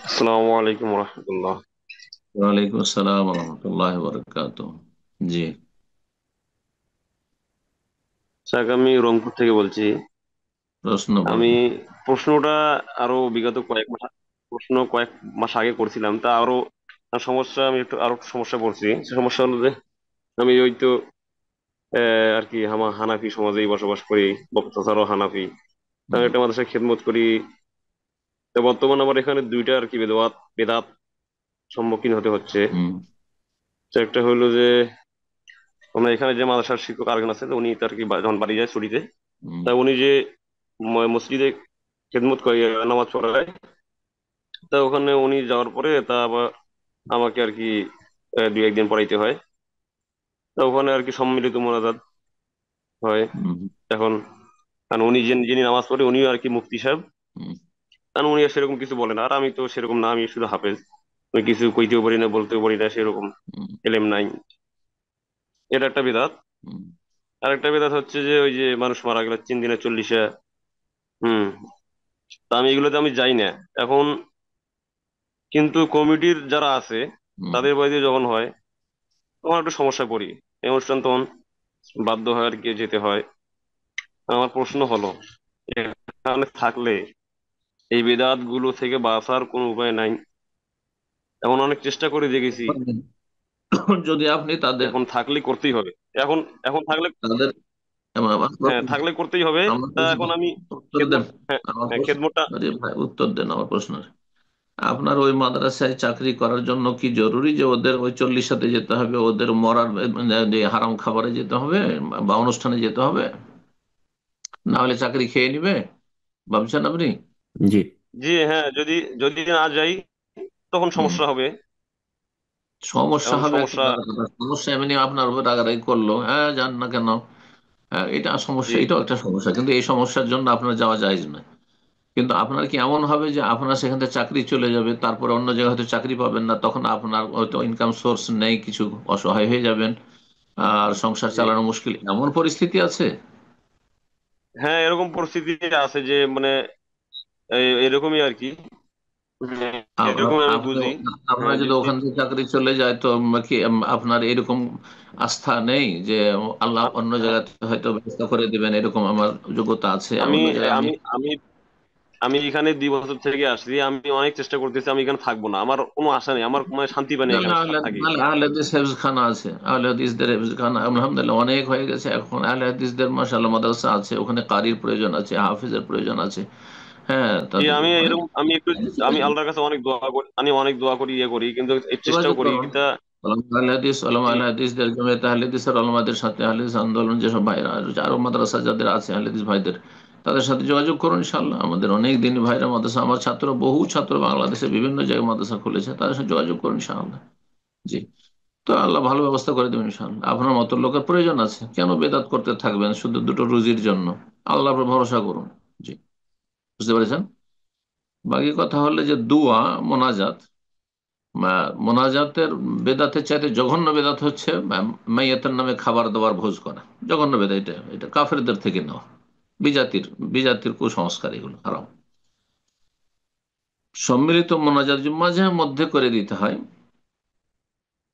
আসসালামু আলাইকুম রহমতুল্লাহ। ওয়ালাইকুম আসসালাম রহমতুল্লাহ বরকাত। জি, স্যার, আমি রংপুর থেকে বলছি। প্রশ্ন আমি করুন। প্রশ্নটা আরো বিগত কয়েক মাস আগে করছিলাম, তা আরো সমস্যা, আমি আরো একটু সমস্যা পড়ছি। সে সমস্যা হলো যে আমি ওই তো আর কি আমার হানাফি সমাজেই বসবাস করি, বক্তাচারও হানাফি। আমি হুম, একটা মাদ্রাসায় খেদমত করি। তো বর্তমানে আমার এখানে দুইটা আর কি বেদাত বেদাত সম্মুখীন হতে হচ্ছে। হুম, তো একটা হলো যে আমরা এখানে যে মাদ্রাসার শিক্ষক আরেকজন আছে, তো উনি তো আর কি যখন বাড়ি যায় ছুটিতে, হুম, তা উনি যে মসজিদে খেদমত করে নামাজ পড়ায়, তা ওখানে উনি যাওয়ার পরে তা আবার আমাকে আর কি দুই একদিন পড়াইতে হয়। তা ওখানে আর কি সম্মিলিত মোনাজাত হয় হুম, এখন। কারণ উনি যিনি নামাজ পড়ে উনিও আর কি মুফতি সাহেব। হুম, কারণ উনি আর সেরকম কিছু বলেন, আর আমি তো সেরকম না, আমি শুধু হাফেজ। আমি কিছু কইতেও পারি না, বলতেও পারি না, সেরকম হুম, এলেম নাই। এটা একটা বিধাত। হুম। আর একটা বিধাত হচ্ছে যে ওই যে মানুষ মারা গেল 3 দিনে 40। হুম। তা আমি এগুলোতে আমি যাই না এখন। কিন্তু কমিটির যারা আছে হুম। তাদের বাড়িতে যখন হয় তখন একটু সমস্যায় পড়ি। এই অনুষ্ঠান তখন বাধ্য হয় আর কি যেতে হয়। আমার প্রশ্ন হলো, এখানে থাকলে এই বেদাত গুলো থেকে বাঁচার কোনো উপায় নাই? এখন অনেক চেষ্টা করে দেখেছি। যদি আপনি তাদের এখন থাকলে করতেই হবে। এখন এখন থাকলে, তাদের হ্যাঁ থাকলে করতেই হবে। আমার তা প্রশ্ন এখন আমি উত্তর দেন। খেদমত, হ্যাঁ, আমার হ্যাঁ প্রশ্ন, খেদমতটা। আরে ভাই উত্তর দেন আমার প্রশ্নের। আপনার ওই মাদ্রাসায় চাকরি করার জন্য কি জরুরি যে ওদের ওই 40 সাথে যেতে হবে, ওদের মরার যে হারাম খাবারে যেতে হবে বা অনুষ্ঠানে যেতে হবে? না হলে চাকরি খেয়ে নিবে ভাবছেন আপনি? জি। জি হ্যাঁ, যদি যদি না যাই তখন হুম। সমস্যা হবে। সমস্যা এখন হবে একটা সমস্যা। ভালো কথা। সমস্যা এমনি আপনার উপর রাগারাগি করলো, হ্যাঁ যান না কেন? হ্যাঁ, এটা সমস্যা, জি এটাও একটা সমস্যা, কিন্তু এই সমস্যার জন্য আপনার যাওয়া জায়েজ নয়। কিন্তু আপনার কি এমন হবে যে আপনার সেখান থেকে চাকরি চলে যাবে, তারপরে অন্য জায়গায় হয়তো চাকরি পাবেন না, তখন আপনার হয়তো ইনকাম সোর্স নেই, কিছু অসহায় হয়ে যাবেন, আর সংসার জি চালানো মুশকিল, এমন পরিস্থিতি আছে? হ্যাঁ, এরকম পরিস্থিতি আছে যে মানে এরকমই আর কি। এরকম আমি আপনি বুঝি। আপনার হ্যাঁ যদি যদি ওখান থেকে চাকরি চলে যায় তো কি আপনার এরকম আস্থা নেই যে আল্লাহ আ- অন্য হ্যাঁ, জায়গাতে হয়তো ব্যবস্থা করে দিবেন, এরকম আমার যোগ্যতা আছে আমি অন্য জায়গায় আমি? আমি আমি আমি এখানে 2 বছর থেকে আসছি, আমি অনেক চেষ্টা করতেছি, আমি এখানে থাকবো না, আমার কোনো আশা নেই, আমার মানে শান্তি পাই না নাহলে এখানে আহলে থাকি। নাহলে আহলে হাদিস হেফজখানা আছে, আহলে হাদিসদের হেফজখানা আলহামদুলিল্লাহ অনেক হয়ে গেছে। এখন আহলে হাদিসদের মাশাআল্লাহ মাদ্রাসা আছে, ওখানে কারির প্রয়োজন আছে, হাফিজের প্রয়োজন আছে। হ্যাঁ, যে তাদের আমি মানে এরকম, আমি একটু, আমি আল্লাহর কাছে অনেক দোয়া করি, আমি অনেক দোয়া করি, ইয়ে করি, কিন্তু এই চেষ্টাও যোগাযোগ করি করুন। তা। ওলামা জি আহলে হাদিসদের জমিয়তে আহলে হাদিসের ওলামাদের সাথে, আহলে হাদিস আন্দোলন যেসব ভাইরা আরো মাদ্রাসা যাদের আছে আহলে হাদিস ভাইদের, তাদের সাথে যোগাযোগ করুন ইনশাআল্লাহ। আমাদের অনেক দিন ভাইরা মাদ্রাসা, আমার ছাত্র, বহু ছাত্র বাংলাদেশে বিভিন্ন জায়গায় মাদ্রাসা খুলেছে, তাদের সাথে যোগাযোগ করুন ইনশাআল্লাহ। জি। তো আল্লাহ ভালো ব্যবস্থা করে দেবেন ইনশাআল্লাহ। আপনার মতো লোকের প্রয়োজন আছে, কেন বেদাত করতে থাকবেন শুধু দুটো রুজির জন্য? আল্লাহর উপর ভরসা করুন। জি, বুঝতে পেরেছেন? বাকি কথা হলে যে দুয়া, মোনাজাত, মোনাজাতের বেদাতের চাইতে জঘন্য বেদাত হচ্ছে মাইয়াতের নামে খাবার দাবার ভোজ করা। জঘন্য বেদাত, এটা এটা কাফেরদের থেকে নেওয়া, বিজাতির বিজাতির কুসংস্কার, এগুলো হারাম। সম্মিলিত মোনাজাত যে মাঝে মধ্যে করে দিতে হয়,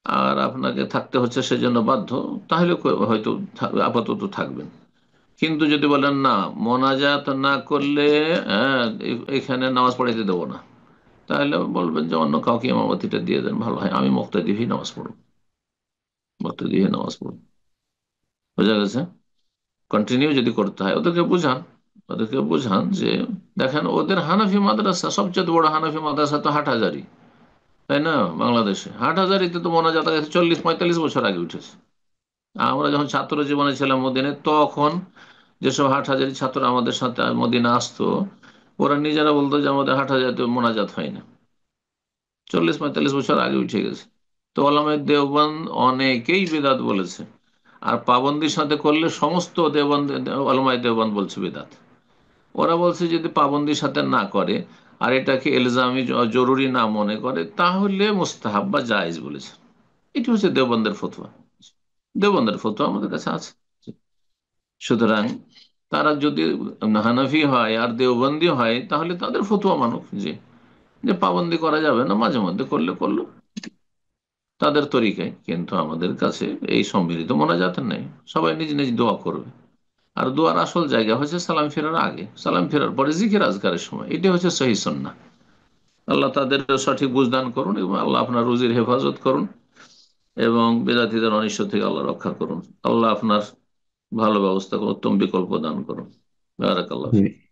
আর আপনাকে থাকতে হচ্ছে সেজন্য বাধ্য, তাহলে হয়তো আপাতত থাকবেন। কিন্তু যদি বলেন না, মোনাজাত না করলে এখানে নামাজ পড়াইতে দেবো না, তাহলে বলবেন যে অন্য কাউকে ইমামতিটা দিয়ে দেন, ভালো হয়, আমি মুক্তাদি হয়ে নামাজ পড়ব, মুক্তাদি হয়ে নামাজ পড়ব। বোঝা গেছে? কন্টিনিউ যদি করতে হয় ওদেরকে বুঝান, ওদেরকে বুঝান যে দেখেন ওদের হানাফি মাদ্রাসা, সবচেয়ে বড় হানাফি মাদ্রাসা তো হাটহাজারি, তাই না? বাংলাদেশে হাটহাজারিতে তো মোনাজাত গেছে 40-45 বছর আগে উঠেছে। আমরা যখন ছাত্র জীবনে ছিলাম মদিনে, তখন যেসব হাটহাজারি ছাত্র আমাদের সাথে মদিনা আসতো, ওরা নিজেরা বলতো যে আমাদের হাটহাজারিতে মোনাজাত হয় না। 40-45 বছর আগে উঠে গেছে। তো ওলামায়ে দেওবন্দ অনেকেই বেদাত বলেছে। আর পাবন্দির সাথে করলে সমস্ত দেওবন্দ, ওলামায়ে দেওবন্দ বলছে বেদাত। ওরা বলছে যদি পাবন্দির সাথে না করে আর এটাকে এলজামি জরুরি না মনে করে, তাহলে মুস্তাহাব বা জায়েজ বলেছে। এটি হচ্ছে দেওবন্দের ফতোয়া। দেওবন্দের ফতোয়া আমাদের কাছে আছে। সুতরাং তারা যদি হানাফি হয় আর দেওবন্দি হয়, তাহলে তাদের ফতোয়া মানুক। জি। যে পাবন্দি করা যাবে না, মাঝে মধ্যে করলে করলো তাদের তরিকায়, কিন্তু আমাদের কাছে এই সম্মিলিত মোনাজাতের নেই। সবাই নিজ নিজ দোয়া করবে। আর দোয়ার আসল জায়গা হচ্ছে সালাম ফেরার আগে, সালাম ফেরার পরে জিকির আজকারের সময়, এটা হচ্ছে সহি সুন্নাহ। আল্লাহ তাদের সঠিক বুঝদান করুন, এবং আল্লাহ আপনার রুজির হেফাজত করুন, এবং বিদাতীদের অনিষ্ট থেকে আল্লাহ রক্ষা করুন। আল্লাহ আপনার ভালো ব্যবস্থা করুন, উত্তম বিকল্প দান করুন। বারাকাল্লাহ ফিক।